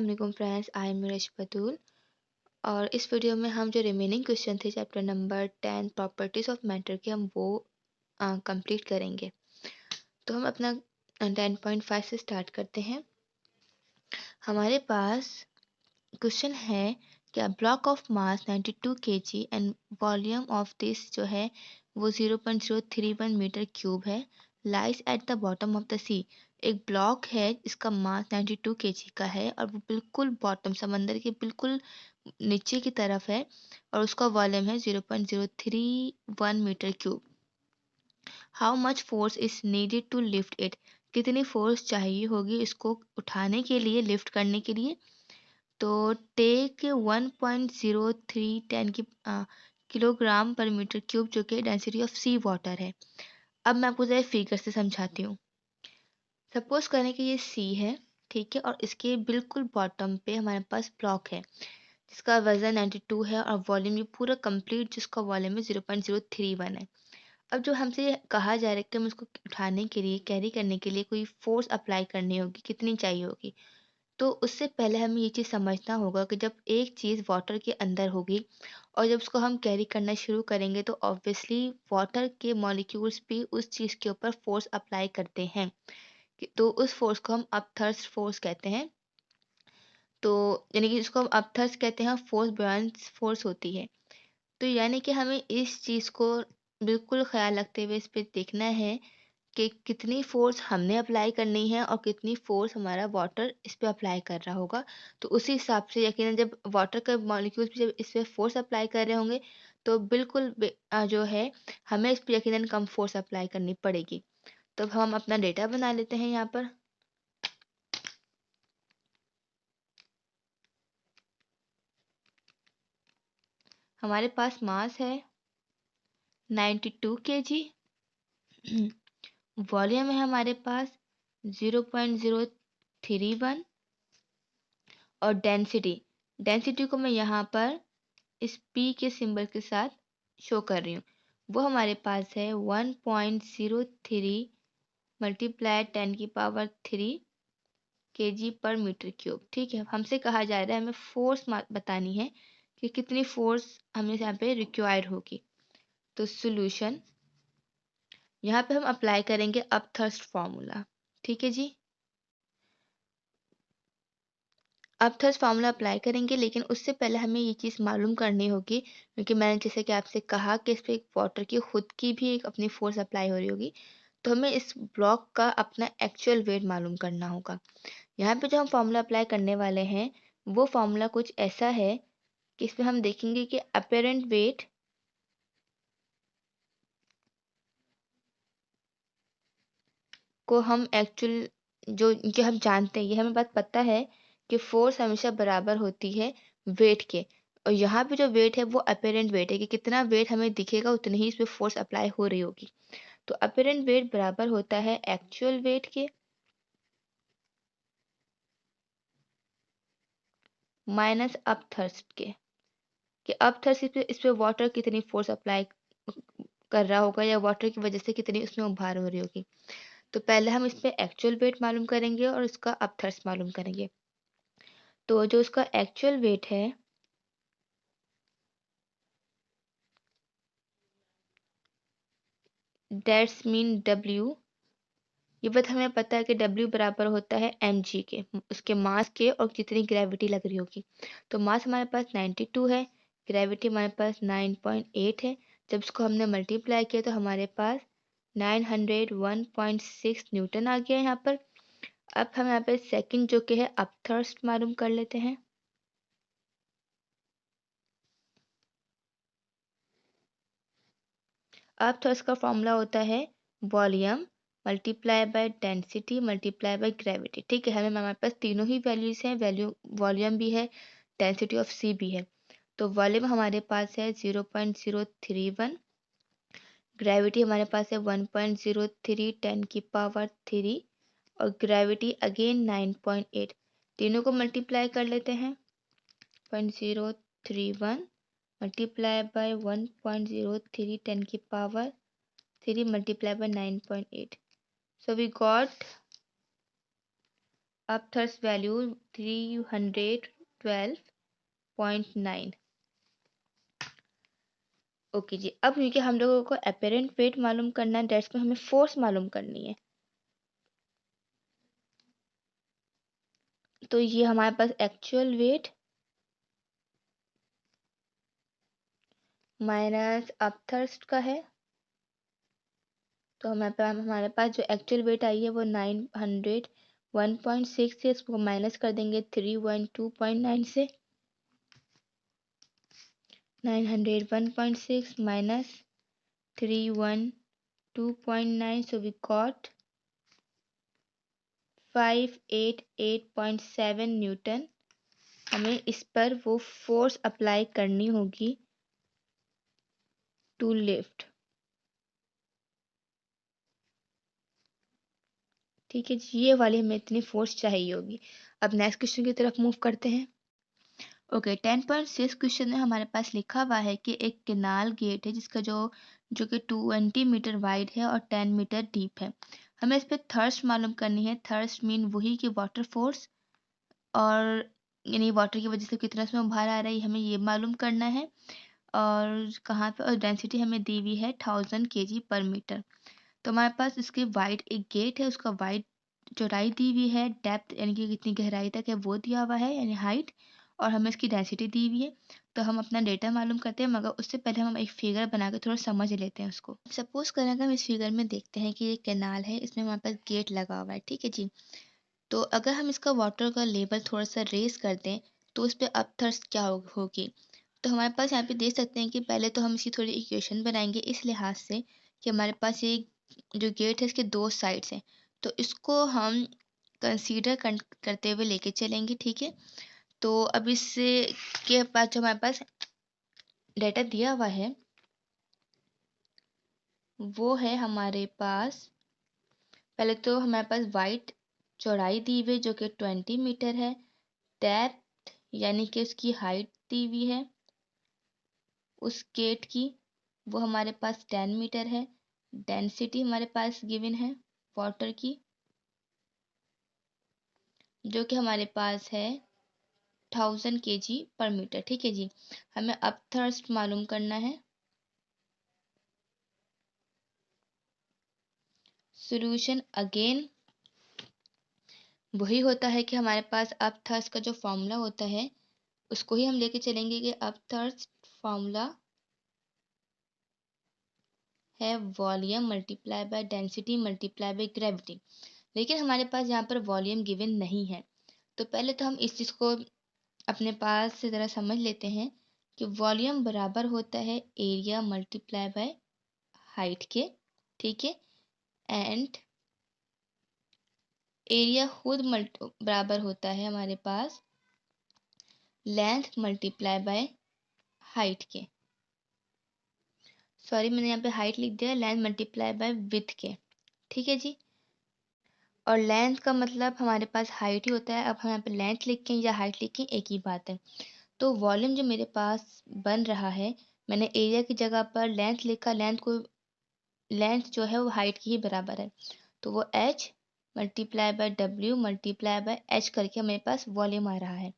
अस्सलाम वालेकुम friends, I am Miraj बतूल। और इस वीडियो में हम जो रिमेनिंग क्वेश्चन थे chapter number 10 properties of matter के हम वो कंप्लीट करेंगे। तो हम अपना 10.5 से स्टार्ट करते हैं। हमारे पास क्वेश्चन है कि block of mass 92 kg and volume of this जो है वो 0.031 मीटर क्यूब है, lies at the bottom of the sea. एक ब्लॉक है इसका मास 92 kg का है और वो बिल्कुल बॉटम समंदर के बिल्कुल नीचे की तरफ है और उसका वॉल्यूम है 0.031 metre cube. How much force is needed to lift it. कितनी फोर्स चाहिए होगी इसको उठाने के लिए, लिफ्ट करने के लिए। तो टेक 1.0310 की किलोग्राम पर मीटर क्यूब जो कि डेंसिटी ऑफ सी वाटर है। अब मैं आपको ज़रा फिगर से समझाती हूँ। सपोज करें कि ये सी है, ठीक है, और इसके बिल्कुल बॉटम पे हमारे पास ब्लॉक है जिसका वजन 92 है और वॉल्यूम ये पूरा कंप्लीट जिसका वॉल्यूम है 0.031 है। अब जो हमसे ये कहा जा रहा है कि हम इसको उठाने के लिए, कैरी करने के लिए कोई फोर्स अप्लाई करनी होगी, कितनी चाहिए होगी। तो उससे पहले हमें ये चीज़ समझना होगा कि जब एक चीज़ वाटर के अंदर होगी और जब उसको हम कैरी करना शुरू करेंगे तो ऑब्वियसली वाटर के मॉलिक्यूल्स भी उस चीज़ के ऊपर फोर्स अप्लाई करते हैं। तो उस फोर्स को हम अपथर्स्ट फोर्स कहते हैं। तो यानी कि इसको हम अपथर्स्ट कहते हैं, फोर्स बुयांस फोर्स होती है। तो यानी कि हमें इस चीज़ को बिल्कुल ख्याल रखते हुए इस पे देखना है कि कितनी फ़ोर्स हमने अप्लाई करनी है और कितनी फ़ोर्स हमारा वाटर इस पे अप्लाई कर रहा होगा। तो उसी हिसाब से यकीनन जब वाटर के मॉलिक्यूल्स भी जब इस पे फ़ोर्स अप्लाई कर रहे होंगे तो बिल्कुल जो है हमें इस पे यकीनन कम फ़ोर्स अप्लाई करनी पड़ेगी। तो अब हम अपना डेटा बना लेते हैं यहाँ पर। हमारे पास मास है 92 केजी, वॉल्यूम है हमारे पास 0.031 और डेंसिटी को मैं यहाँ पर इस P के सिंबल के साथ शो कर रही हूँ। वो हमारे पास है 1.03 मल्टीप्लाई 10 की पावर 3 kg पर मीटर क्यूब। ठीक है, हमसे कहा जा रहा है हमें फोर्स बतानी है कि कितनी फोर्स हमें यहाँ पे रिक्वायर्ड होगी। तो सॉल्यूशन यहाँ पे हम अप्लाई करेंगे अपथर्स्ट फार्मूला। ठीक है जी, अपथर्स्ट फार्मूला अप्लाई करेंगे, लेकिन उससे पहले हमें ये चीज़ मालूम करनी होगी क्योंकि मैंने जैसे कि आपसे कहा कि इस पे एक वाटर की खुद की भी एक अपनी फोर्स अप्लाई हो रही होगी। तो हमें इस ब्लॉक का अपना एक्चुअल वेट मालूम करना होगा। यहाँ पे जो हम फार्मूला अप्लाई करने वाले हैं वो फार्मूला कुछ ऐसा है कि इसमें हम देखेंगे कि अपेरेंट वेट को हम एक्चुअल जो कि हम जानते हैं, ये हमें बात पता है कि फोर्स हमेशा बराबर होती है वेट के। और यहाँ पे जो वेट है वो अपेरेंट वेट है कि कितना वेट हमें दिखेगा उतनी ही इस पे फोर्स अप्लाई हो रही होगी। तो अपेरेंट वेट बराबर होता है एक्चुअल वेट के माइनस अपथर्स्ट के। कि अपथर्स्ट इस पे वाटर कितनी फोर्स अप्लाई कर रहा होगा या वाटर की वजह से कितनी उसमें उभार हो रही होगी। तो पहले हम इस पे एक्चुअल वेट मालूम करेंगे और इसका अपथर्स्ट मालूम करेंगे। तो जो इसका एक्चुअल वेट है दैट्स मीन डब्ल्यू, ये बात हमें पता है कि डब्ल्यू बराबर होता है एम जी के, उसके मास के और जितनी ग्रेविटी लग रही होगी। तो मास हमारे पास 92 है, ग्रेविटी हमारे पास 9.8 है। जब इसको हमने मल्टीप्लाई किया तो हमारे पास 901.6 न्यूटन आ गया यहाँ पर। अब हम यहाँ पे सेकंड जो कि है अपथर्स्ट मालूम कर लेते हैं। अपथर्स्ट का फॉर्मूला होता है volume multiply by density multiply by gravity. ठीक है, हमें हमारे पास तीनों ही वैल्यूज हैं, वॉल्यूम भी है, डेंसिटी ऑफ सी भी है। तो वॉल्यूम हमारे पास है 0.031, ग्रेविटी हमारे पास है 1.03 10 की पावर 3 और ग्रेविटी अगेन 9.8। तीनों को मल्टीप्लाई कर लेते हैं। 0.031 मल्टीप्लाई बाय 1.03 10 की power 3 multiplied by 9.8. So we got upthrust value 312.9। Okay जी, अब क्योंकि हम लोगों को अपेरेंट वेट मालूम करना है, दैट्स में हमें फोर्स मालूम करनी है। तो ये हमारे पास एक्चुअल वेट माइनस अपथर्स्ट का है। तो हमारे पास जो एक्चुअल वेट आई है वो 901.6 से, इसको माइनस कर देंगे 312.9 से। 901.6 minus 312.9, so we got 588.7 Newton. हमें इस पर वो फोर्स अप्लाई करनी होगी टू लिफ्ट। ठीक है जी, ये वाली हमें इतनी फोर्स चाहिए होगी। अब नेक्स्ट क्वेश्चन की तरफ मूव करते हैं। ओके, 10.6 क्वेश्चन में हमारे पास लिखा हुआ है कि एक केनाल गेट है जिसका जो कि 20 मीटर वाइड है और 10 मीटर डीप है। हमें इस पे थर्स्ट मालूम करनी है। थर्स्ट मीन वही कि वाटर फोर्स, और यानी वाटर की वजह से कितना इसमें बाहर आ रही है हमें ये मालूम करना है। और कहाँ पे, और डेंसिटी हमें दी हुई है 1000 kg पर मीटर। तो हमारे पास इसके वाइड एक गेट है, उसका वाइड चौड़ाई दी हुई है, डेप्थ यानी कि कितनी गहराई तक है वो दिया हुआ है यानी हाइट, और हमें इसकी डेंसिटी दी हुई है। तो हम अपना डेटा मालूम करते हैं, मगर उससे पहले हम एक फिगर बना के थोड़ा समझ लेते हैं उसको। सपोज करें अगर हम इस फिगर में देखते हैं कि ये कैनाल है, इसमें हमारे पास गेट लगा हुआ है। ठीक है जी, तो अगर हम इसका वाटर का लेवल थोड़ा सा रेस कर दें तो उस पर अपथर्स्ट क्या होगी। तो हमारे पास यहाँ पे देख सकते हैं कि पहले तो हम इसकी थोड़ी इक्वेशन बनाएंगे इस लिहाज से कि हमारे पास ये जो गेट है इसके दो साइड्स हैं, तो इसको हम कंसीडर करते हुए लेके चलेंगे। ठीक है, तो अब इससे के पास जो हमारे पास डेटा दिया हुआ है वो है हमारे पास, पहले तो हमारे पास वाइड चौड़ाई दी हुई जो कि 20 मीटर है, डेप्थ यानी कि उसकी हाइट दी हुई है उस गेट की, वो हमारे पास 10 मीटर है। डेंसिटी हमारे पास गिवन है वाटर की, जो कि हमारे पास है 1000 kg पर मीटर। ठीक है जी, हमें अब थर्स्ट मालूम करना है। सॉल्यूशन अगेन वही होता है कि हमारे पास अब थर्स्ट का जो फॉर्मूला होता है उसको ही हम लेके चलेंगे कि अब थर्स्ट फॉर्मूला है volume multiply by density multiply by gravity. लेकिन हमारे पास यहाँ पर वॉल्यूम गिवन नहीं है, तो पहले तो हम इस चीज़ को अपने पास से ज़रा समझ लेते हैं कि वॉल्यूम बराबर होता है एरिया मल्टीप्लाई बाय हाइट के। ठीक है, एंड एरिया खुद बराबर होता है हमारे पास लेंथ मल्टीप्लाई बाय हाइट के। सॉरी, मैंने यहाँ पे हाइट लिख दिया, लेंथ मल्टीप्लाई बाय विड्थ के। ठीक है जी, और लेंथ का मतलब हमारे पास हाइट ही होता है। अब हम यहाँ पे लेंथ लिखें या हाइट लिखें एक ही बात है। तो वॉल्यूम जो मेरे पास बन रहा है, मैंने एरिया की जगह पर लेंथ लिखा, लेंथ जो है वो हाइट की ही बराबर है, तो वो H multiply by W multiply by H करके मेरे पास वॉल्यूम आ रहा है।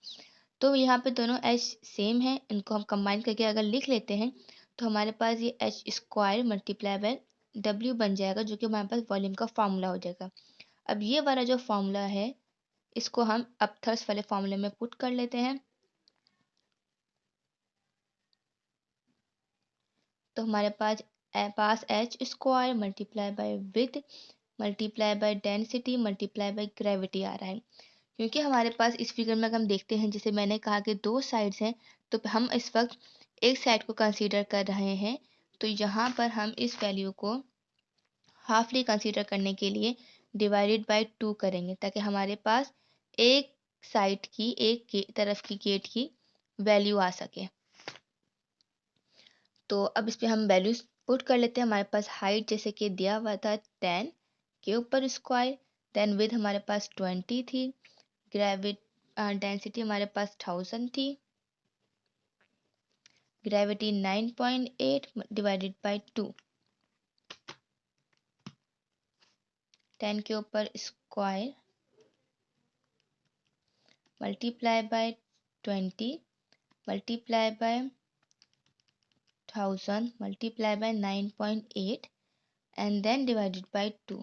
तो यहाँ पे दोनों एच सेम है, इनको हम कंबाइन करके अगर लिख लेते हैं तो हमारे पास ये H square multiply by W बन जाएगा, जो कि हमारे पास वॉल्यूम का फार्मूला हो जाएगा। अब ये वाला जो फार्मूला है इसको हम अपथर्स्ट वाले फार्मूले में पुट कर लेते हैं। तो हमारे पास h square multiply by with multiply by density multiply by gravity आ रहा है। क्योंकि हमारे पास इस फिगर में अगर हम देखते हैं, जैसे मैंने कहा कि दो साइड्स हैं, तो हम इस वक्त एक साइड को कंसीडर कर रहे हैं। तो यहाँ पर हम इस वैल्यू को हाफली कंसीडर करने के लिए डिवाइडेड बाय 2 करेंगे, ताकि हमारे पास एक साइड की तरफ की गेट की वैल्यू आ सके। तो अब इस पे हम वैल्यूज पुट कर लेते हैं। हमारे पास हाइट जैसे कि दिया हुआ था 10 के ऊपर स्क्वायर, देन विद हमारे पास 20 थी, डेंसिटी हमारे पास 1000 थी, ग्रेविटी 9.8 डिवाइडेड बाय 2, 10 के ऊपर square multiply bye 20 multiply by 1000 multiply by 9.8 and then divided by 2.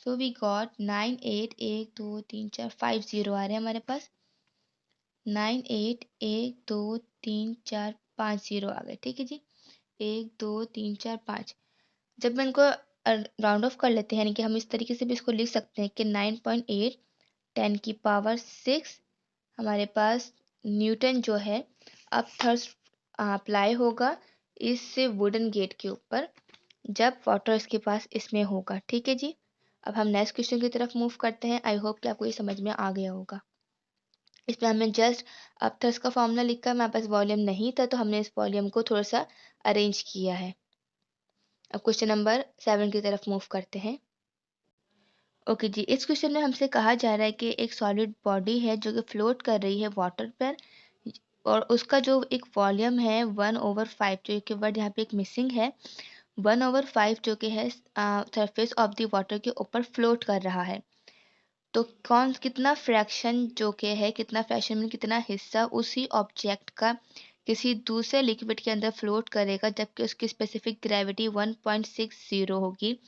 So we got 9 8 1 2 3 4 5 0 आ रहे हैं हमारे पास 9 8 1 2 3 4 5 0 आ गए। ठीक है जी, 1 2 3 4 5। जब मैं इनको राउंड ऑफ कर लेते हैं यानी कि हम इस तरीके से भी इसको लिख सकते हैं कि 9.8 10 की पावर 6 हमारे पास न्यूटन जो है अब थर्स्ट अप्लाई होगा इस वुडन गेट के ऊपर जब वाटर इसके पास इसमें होगा। ठीक है जी, अब हम नेक्स्ट क्वेश्चन की तरफ मूव करते हैं। आई होप कि आपको ये समझ में आ गया होगा। इसमें हमने जस्ट अपथर्स का फॉर्मूला लिखा, हमारे पास वॉल्यूम नहीं था तो हमने इस वॉल्यूम को थोड़ा सा अरेंज किया है। अब क्वेश्चन नंबर 7 की तरफ मूव करते हैं। ओके जी, इस क्वेश्चन में हमसे कहा जा रहा है कि एक सॉलिड बॉडी है जो कि फ्लोट कर रही है वाटर पर और उसका जो एक वॉल्यूम है 1/5 जो कि वर्ड यहाँ पे एक मिसिंग है 1/5 जो कि है सरफेस ऑफ द वाटर के ऊपर फ्लोट कर रहा है। तो कौन कितना फ्रैक्शन जो कि है कितना फ्रैक्शन में कितना हिस्सा उसी ऑब्जेक्ट का किसी दूसरे लिक्विड के अंदर फ्लोट करेगा जबकि उसकी स्पेसिफिक ग्रेविटी 1.60 होगी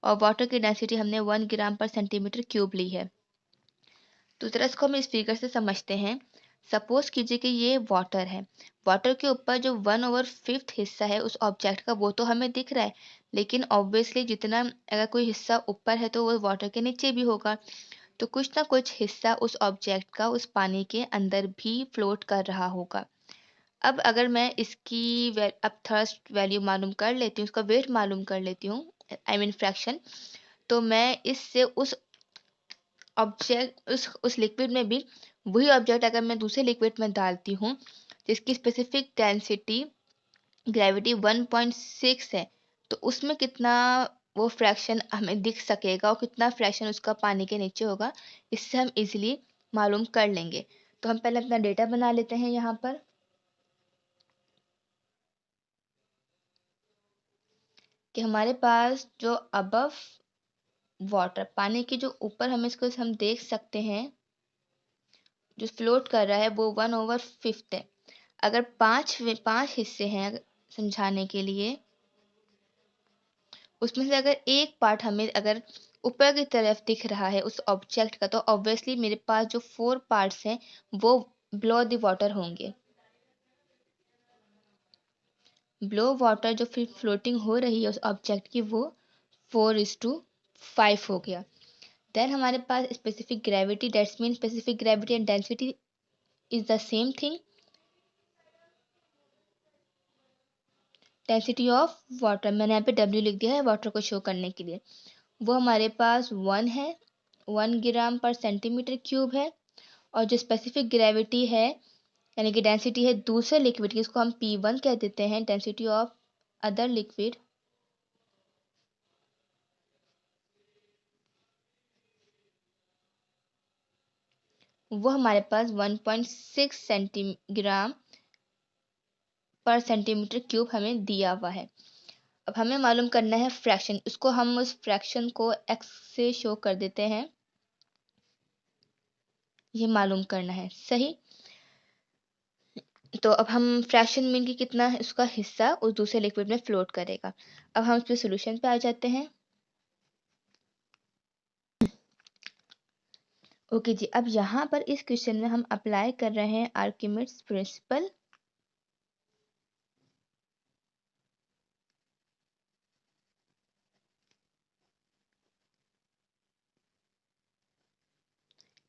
और वाटर की डेंसिटी हमने 1 ग्राम पर सेंटीमीटर क्यूब ली है। तो जरा इसको हम इस फिगर से समझते हैं। सपोज कीजिए कि ये वाटर है, वाटर के ऊपर जो 1/5 हिस्सा है उस ऑब्जेक्ट का वो तो हमें दिख रहा है, लेकिन ऑब्वियसली जितना अगर कोई हिस्सा ऊपर है तो वो वाटर के नीचे भी होगा, तो कुछ ना कुछ हिस्सा उस ऑब्जेक्ट का उस पानी के अंदर भी फ्लोट कर रहा होगा। अब अगर मैं इसकी अब थर्स्ट वैल्यू मालूम कर लेती हूँ, उसका वेट मालूम कर लेती हूँ, आई मीन फ्रैक्शन, तो मैं इससे उस ऑब्जेक्ट उस लिक्विड में भी वही ऑब्जेक्ट अगर मैं दूसरे लिक्विड में डालती हूँ जिसकी स्पेसिफिक डेंसिटी ग्रेविटी 1.6 है, तो उसमें कितना वो फ्रैक्शन हमें दिख सकेगा और कितना फ्रैक्शन उसका पानी के नीचे होगा, इससे हम इजीली मालूम कर लेंगे। तो हम पहले अपना डेटा बना लेते हैं यहाँ पर कि हमारे पास जो अबव वाटर पानी के जो ऊपर हम इसको हम देख सकते हैं जो फ्लोट कर रहा है वो 1/5 है। अगर पांच हिस्से हैं समझाने के लिए, उसमें से अगर एक पार्ट हमें अगर ऊपर की तरफ दिख रहा है उस ऑब्जेक्ट का, तो ऑब्वियसली मेरे पास जो 4 पार्ट्स हैं वो बिलो द वाटर होंगे। बिलो वाटर जो फिर फ्लोटिंग हो रही है उस ऑब्जेक्ट की वो 4:5 हो गया। देन हमारे पास specific gravity, that's mean specific gravity and density is the same thing, density of water मैंने यहाँ पे W लिख दिया है वाटर को शो करने के लिए। वो हमारे पास 1 है, 1 ग्राम पर सेंटीमीटर क्यूब है। और जो स्पेसिफिक ग्रेविटी है यानी कि डेंसिटी है दूसरे लिक्विड की, इसको हम P1 कह देते हैं, डेंसिटी ऑफ अदर लिक्विड, वो हमारे पास 1.6 सेंटीग्राम पर सेंटीमीटर क्यूब हमें दिया हुआ है। अब हमें मालूम करना है फ्रैक्शन, उसको हम उस फ्रैक्शन को x से शो कर देते हैं, ये मालूम करना है सही। तो अब हम फ्रैक्शन मीन कि कितना है उसका हिस्सा उस दूसरे लिक्विड में फ्लोट करेगा। अब हम इसके सॉल्यूशन पे आ जाते हैं। ओके जी, अब यहाँ पर इस क्वेश्चन में हम अप्लाई कर रहे हैं आर्किमिड्स प्रिंसिपल।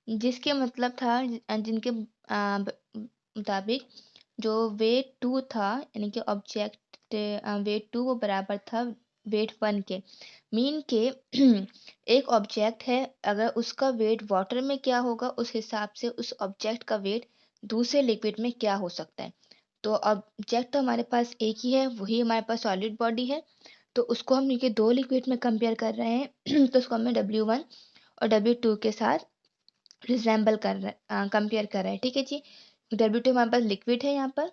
जिसके मतलब था जिनके मुताबिक जो वेट 2 था यानी कि ऑब्जेक्ट वेट 2 वो बराबर था वेट 1 के। मीन के एक ऑब्जेक्ट है, अगर उसका वेट वाटर में क्या होगा उस हिसाब से उस ऑब्जेक्ट का वेट दूसरे लिक्विड में क्या हो सकता है। तो ऑब्जेक्ट तो हमारे पास एक ही है, वही हमारे पास सॉलिड बॉडी है, तो उसको हम ये दो लिक्विड में कंपेयर कर रहे हैं तो उसको हमें W1 और W2 के साथ रिजेंबल कर रहे कंपेयर कर रहे हैं। ठीक है जी, W2 हमारे पास लिक्विड है, यहाँ पर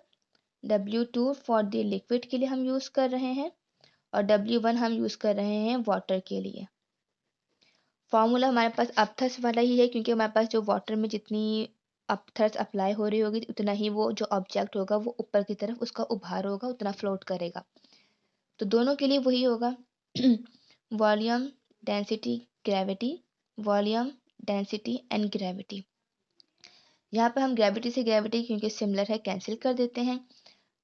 W2 फॉर द लिक्विड के लिए हम यूज़ कर रहे हैं और W1 हम यूज़ कर रहे हैं वाटर के लिए। फॉर्मूला हमारे पास अपथस वाला ही है क्योंकि हमारे पास जो वाटर में जितनी थर्स अप्लाई हो रही होगी उतना ही वो जो ऑब्जेक्ट होगा वो ऊपर की तरफ उसका उभार होगा, उतना फ्लोट करेगा। तो दोनों के लिए वही होगा volume, density, gravity, volume, density and gravity. यहाँ पे हम ग्रेविटी से ग्रेविटी क्योंकि सिमिलर है कैंसिल कर देते हैं।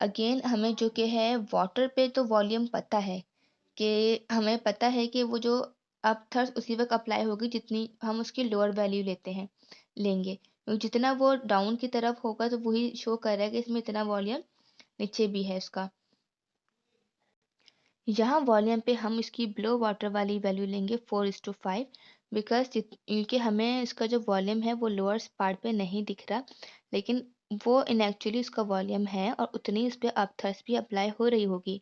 अगेन हमें जो कि है वाटर पे तो वॉल्यूम पता है कि हमें पता है कि वो जो अब थर्स उसी वक्त अप्लाई होगी जितनी हम उसकी लोअर वैल्यू लेंगे, क्योंकि जितना वो डाउन की तरफ होगा तो वही शो कर रहा है कि इसमें इतना वॉल्यूम नीचे भी है उसका। यहाँ वॉल्यूम पे हम इसकी ब्लो वाटर वाली वैल्यू लेंगे 4:5 बिकॉज क्योंकि हमें इसका जो वॉल्यूम है वो लोअर पार्ट पे नहीं दिख रहा, लेकिन वो इन एक्चुअली उसका वॉल्यूम है और उतनी उस पर अब थर्स भी अप्लाई हो रही होगी।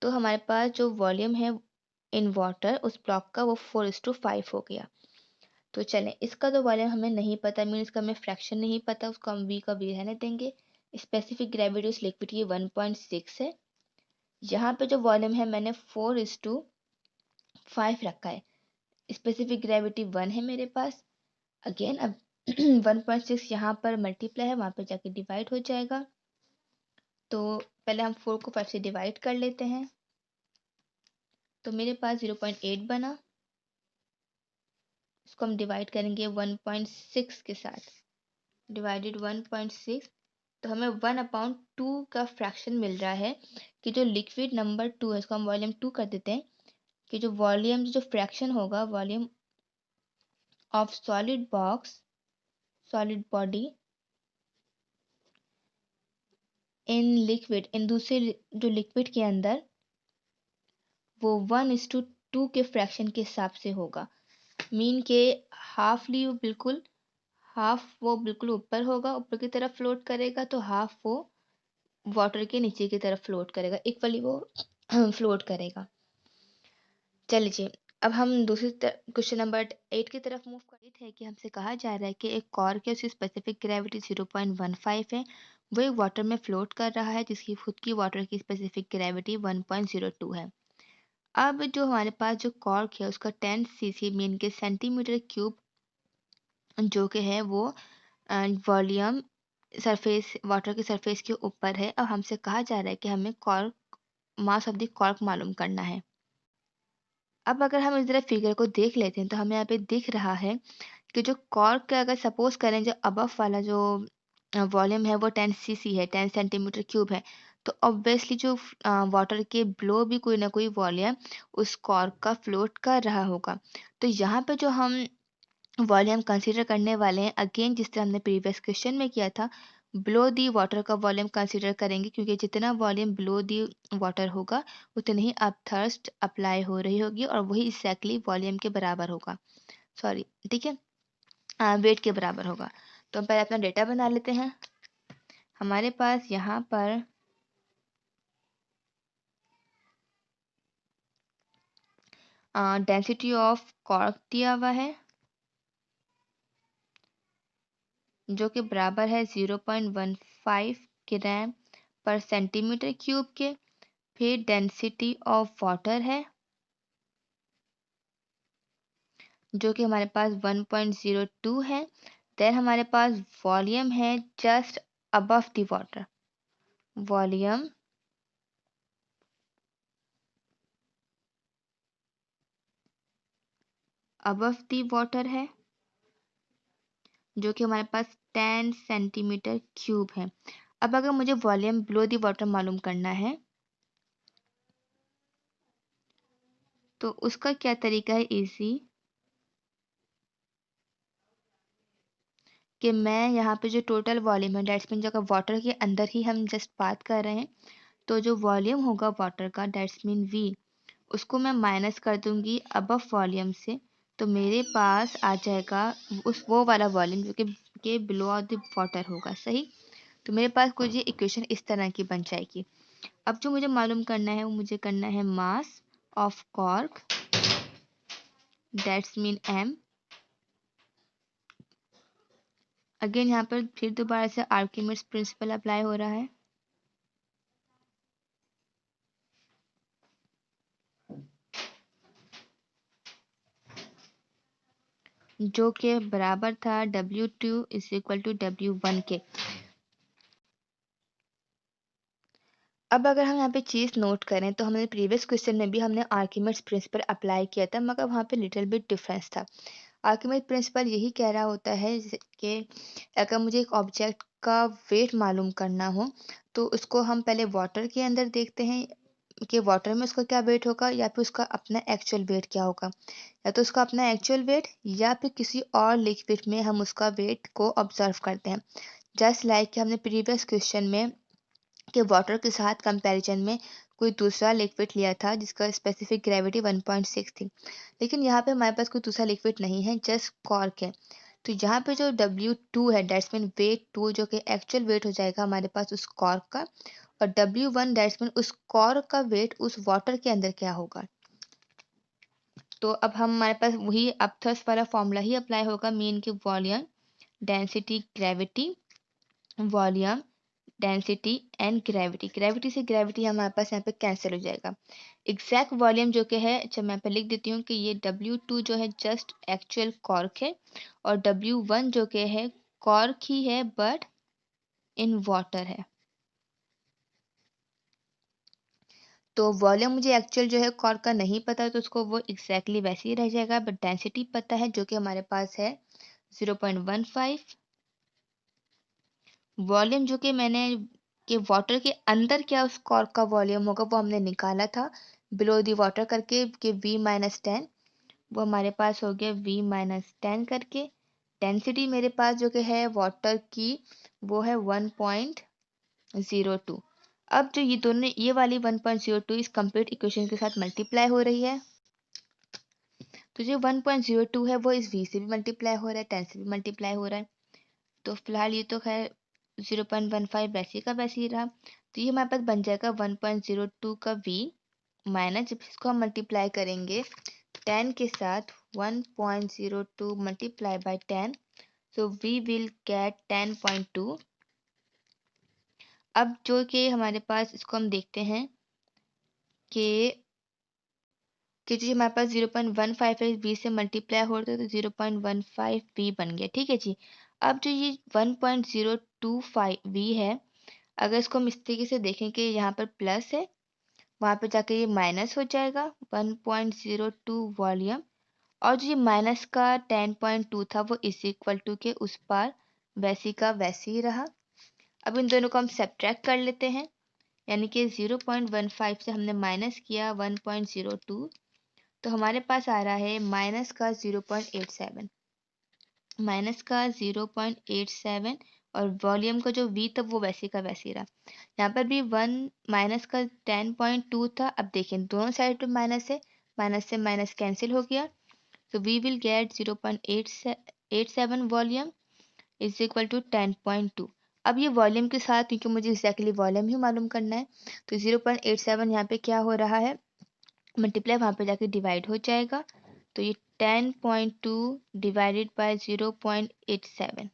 तो हमारे पास जो वॉल्यूम है इन वाटर उस ब्लॉक का वो 4:5 हो गया। तो चलें, इसका तो वॉल्यूम हमें नहीं पता, मीन इसका हमें फ्रैक्शन नहीं पता, उसको हम वी का वी रहने देंगे। स्पेसिफिक ग्रेविटी उस लिक्विड की 1.6 है। यहाँ पे जो वॉल्यूम है मैंने 4:5 रखा है। स्पेसिफिक ग्रेविटी 1 है मेरे पास। अगेन अब 1.6 यहाँ पर मल्टीप्लाई है, वहाँ पे जाके डिवाइड हो जाएगा। तो पहले हम 4 को 5 से डिवाइड कर लेते हैं, तो मेरे पास 0.8 बना। इसको हम डिवाइड करेंगे 1.6 के साथ, डिवाइडेड 1.6, तो हमें 1/2 का फ्रैक्शन मिल रहा है कि जो लिक्विड नंबर 2 है, इसको हम वॉल्यूम 2 कर देते हैं, कि जो वॉल्यूम जो फ्रैक्शन होगा volume of solid box, solid body in liquid, इन दूसरे जो लिक्विड के अंदर, वो 1:2 के फ्रैक्शन के हिसाब से होगा। मीन के हाफली हाफ वो बिल्कुल ऊपर होगा, ऊपर की तरफ फ्लोट करेगा, तो हाफ वो वाटर के नीचे की तरफ फ्लोट करेगा, इक्वली वो फ्लोट करेगा। चलिए, अब हम दूसरी क्वेश्चन नंबर 8 की तरफ मूव करते हैं कि हमसे कहा जा रहा है कि एक कॉर्क है, उसकी स्पेसिफिक ग्रेविटी 0.15 है, वो एक वाटर में फ्लोट कर रहा है जिसकी खुद की वाटर की स्पेसिफिक ग्रेविटी 1.02 है। अब जो हमारे पास जो कॉर्क है उसका 10 cc मीन के सेंटीमीटर क्यूब जो कि है वो वॉल्यूम सरफेस वाटर के सरफेस के ऊपर है। अब हमसे कहा जा रहा है कि हमें cork mass of the cork मालूम करना है। अब अगर हम इस तरह फिगर को देख लेते हैं तो हमें यहाँ पे दिख रहा है कि जो कॉर्क का अगर सपोज करें जो अबव वाला जो वॉल्यूम है वो 10 cc है, 10 सेंटीमीटर क्यूब है, तो ऑब्वियसली जो वाटर के ब्लो भी कोई ना कोई वॉल्यूम उस कॉर्क का फ्लोट कर रहा होगा। तो यहाँ पे जो हम वॉल्यूम कंसीडर करने वाले हैं, अगेन जिस तरह हमने प्रीवियस क्वेश्चन में किया था, ब्लो दी वाटर का वॉल्यूम कंसीडर करेंगे, क्योंकि जितना वॉल्यूम ब्लो दी वाटर होगा उतनी ही अब थर्स्ट अप्लाई हो रही होगी और वही एक्जैक्टली वॉल्यूम के बराबर होगा, सॉरी ठीक है, वेट के बराबर होगा। तो हम पहले अपना डेटा बना लेते हैं। हमारे पास यहाँ पर डेंसिटी ऑफ कॉर्क दिया हुआ है जो कि बराबर है 0.15 ग्राम पर सेंटीमीटर क्यूब के। फिर डेंसिटी ऑफ वाटर है जो कि हमारे पास 1.02 है। देन हमारे पास वॉल्यूम है just above the water, volume above the water है जो कि हमारे पास 10 सेंटीमीटर क्यूब है। अब अगर मुझे वॉल्यूम बिलो द वाटर मालूम करना है तो उसका क्या तरीका है इजी, कि मैं यहाँ पे जो टोटल वॉल्यूम है डेट्स मीन जगह वाटर के अंदर ही हम जस्ट बात कर रहे हैं, तो जो वॉल्यूम होगा वाटर का डेट्स मीन वी, उसको मैं माइनस कर दूंगी अबव वॉल्यूम से, तो मेरे पास आ जाएगा उस वो वाला वॉल्यूम जो कि बिलो द वाटर होगा, सही। तो मेरे पास कुछ ये इक्वेशन इस तरह की बन जाएगी। अब जो मुझे मालूम करना है वो मुझे करना है mass of cork, that's mean M. Again यहाँ पर फिर दोबारा से आर्किमिड्स प्रिंसिपल अप्लाई हो रहा है। जो कि बराबर था W2 is equal to W1 के। अब अगर हम यहाँ पे चीज़ नोट करें तो हमने प्रीवियस क्वेश्चन में भी हमने आर्किमिड्स प्रिंसिपल अप्लाई किया था, मगर वहाँ पे लिटिल बिट डिफरेंस था। आर्किमिड्स प्रिंसिपल यही कह रहा होता है कि अगर मुझे एक ऑब्जेक्ट का वेट मालूम करना हो तो उसको हम पहले वाटर के अंदर देखते हैं कि वाटर में उसका क्या वेट होगा, या फिर उसका अपना एक्चुअल वेट क्या होगा, या तो उसका अपना एक्चुअल वेट या फिर किसी और लिक्विड में हम उसका वेट को ऑब्जर्व करते हैं। जस्ट लाइक कि हमने प्रीवियस क्वेश्चन में कि वाटर के साथ कंपैरिजन में कोई दूसरा लिक्विड लिया था जिसका स्पेसिफिक ग्रेविटी 1.6 थी, लेकिन यहाँ पे हमारे पास कोई दूसरा लिक्विड नहीं है, जस्ट कॉर्क है। तो यहाँ पे जो W2 है दैट्स मीन वेट 2 जो कि एक्चुअल वेट हो जाएगा हमारे पास उस कॉर्क का, और W1 दैट्स मीन उस कॉर्क का वेट उस वाटर के अंदर क्या होगा। तो अब हमारे पास वही अपथर्स वाला फॉर्मूला ही अप्लाई होगा, मीन की volume density gravity, volume density and gravity. Gravity से ग्रेविटी हमारे पास यहाँ पे कैंसिल हो जाएगा। एग्जैक्ट वॉल्यूम जो कि है, अच्छा मैं यहाँ पे लिख देती हूँ कि ये W2 जो है जस्ट एक्चुअल कॉर्क है, और W1 जो कि है कॉर्क ही है बट इन वाटर है। तो वॉल्यूम मुझे एक्चुअल जो है कॉर्क का नहीं पता, तो उसको वो एग्जैक्टली वैसे ही रह जाएगा, बट डेंसिटी पता है जो कि हमारे पास है 0.15। वॉल्यूम जो कि मैंने कि वाटर के अंदर क्या उस कॉर्क का वॉल्यूम होगा वो हमने निकाला था बिलो दी वाटर करके कि V-10, वो हमारे पास हो गया V-10 करके। डेंसिटी मेरे पास जो कि है वाटर की वो है 1.02। अब जो ये दोनों ये वाली 1.02 इस कंप्लीट इक्वेशन के साथ मल्टीप्लाई हो रही है, तो जो 1.02 है वो इस V से भी मल्टीप्लाई हो रहा है, 10 से भी मल्टीप्लाई हो रहा है। तो फिलहाल ये तो खैर 0.15 वैसे का वैसे ही रहा, तो ये हमारे पास बन जाएगा 1.02 का V माइनस, जब इसको हम मल्टीप्लाई करेंगे 10 के साथ 1.02 multiply by 10, so we will get 10.2। अब जो कि हमारे पास इसको हम देखते हैं कि जो हमारे पास 0.15 है 20 से मल्टीप्लाई हो रहा है, तो 0.15 V बन गया। ठीक है जी। अब जो ये 1.025 V है, अगर इसको हम इस तरीके से देखें कि यहाँ पर प्लस है, वहाँ पे जाके ये माइनस हो जाएगा 1.02 वॉल्यूम, और जो ये माइनस का 10.2 था वो इज इक्वल टू के उस पार वैसी का वैसे ही रहा। अब इन दोनों को हम सब्ट्रैक्ट कर लेते हैं, यानी कि 0.15 से हमने माइनस किया 1.02, तो हमारे पास आ रहा है माइनस का 0.87, माइनस का 0.87, और वॉल्यूम का जो V था वो वैसे का वैसे ही रहा। यहाँ पर भी 1 माइनस का 10.2 था। अब देखें दोनों साइड पे माइनस है, माइनस से माइनस कैंसिल हो गया, तो we will get 0.87 volume is equal to 10.2। अब ये वॉल्यूम के साथ, क्योंकि मुझे एक्जैक्टली वॉल्यूम ही मालूम करना है, तो 0.87 यहाँ पे क्या हो रहा है, मल्टीप्लाई वहाँ पे जाके डिवाइड हो जाएगा, तो ये 10.2 डिवाइडेड बाय 0.87,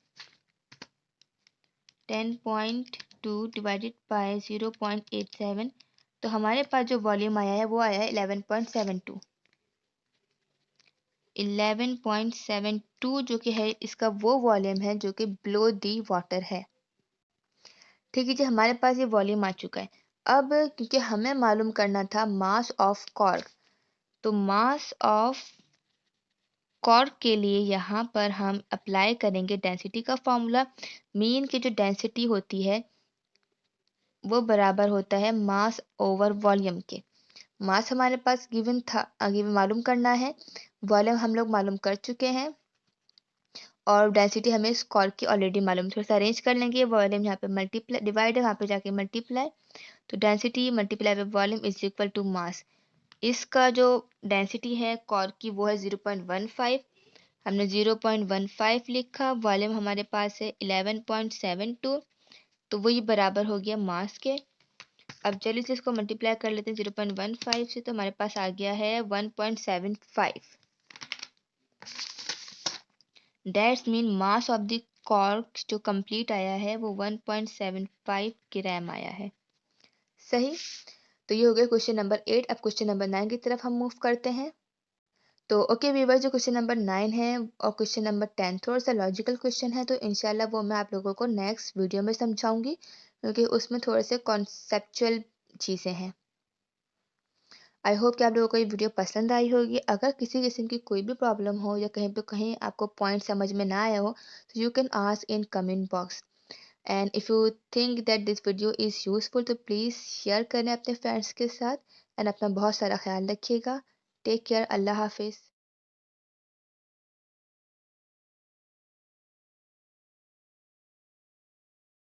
10.2 डिवाइडेड बाय 0.87, तो हमारे पास जो वॉल्यूम आया है वो आया है 11.72। 11.72 जो कि है इसका वो वॉल्यूम है जो कि बिलो दी वाटर है। ठीक है जी, हमारे पास ये वॉल्यूम आ चुका है। अब क्योंकि हमें मालूम करना था मास ऑफ कॉर्क, तो मास ऑफ कॉर्क के लिए यहाँ पर हम अप्लाई करेंगे डेंसिटी का फॉर्मूला। मीन की जो डेंसिटी होती है वो बराबर होता है मास ओवर वॉल्यूम के। मास हमारे पास गिवन था, गिवन मालूम करना है, वॉल्यूम हम लोग मालूम कर चुके हैं, और डेंसिटी हमें स्क्वायर की ऑलरेडी मालूम, थोड़ा सा अरेंज कर लेंगे। वॉल्यूम यहाँ पे मल्टीप्लाई डिवाइड है, वहाँ पे जाके मल्टीप्लाई, तो density multiply by volume is equal to mass. इसका जो डेंसिटी है कॉर्क की वो है 0.15, हमने 0.15 लिखा, वॉल्यूम हमारे पास है 11.72, तो वही बराबर हो गया मास के। अब चलिए से इसको मल्टीप्लाई कर लेते हैं 0.15 से, तो हमारे पास आ गया है 1.75। That's mean mass of the cork जो कंप्लीट आया है वो 1.75 ग्राम आया है। सही। तो ये हो गया क्वेश्चन नंबर 8। अब क्वेश्चन नंबर 9 की तरफ हम मूव करते हैं। तो ओके व्यूअर्स, जो क्वेश्चन नंबर 9 है और क्वेश्चन नंबर 10 थोड़ा सा लॉजिकल क्वेश्चन है, तो इंशाल्लाह वो मैं आप लोगों को नेक्स्ट वीडियो में समझाऊंगी, क्योंकि उसमें थोड़े से कॉन्सेप्चुअल चीज़ें हैं। आई होप कि आप लोगों को ये वीडियो पसंद आई होगी। अगर किसी किस्म की कोई भी प्रॉब्लम हो या कहीं पे कहीं आपको पॉइंट समझ में ना आया हो, तो you can ask in comment box. And if you think that this video is useful, तो प्लीज़ शेयर करें अपने फ्रेंड्स के साथ। एंड अपना बहुत सारा ख्याल रखिएगा। Take care. अल्लाह हाफिज़।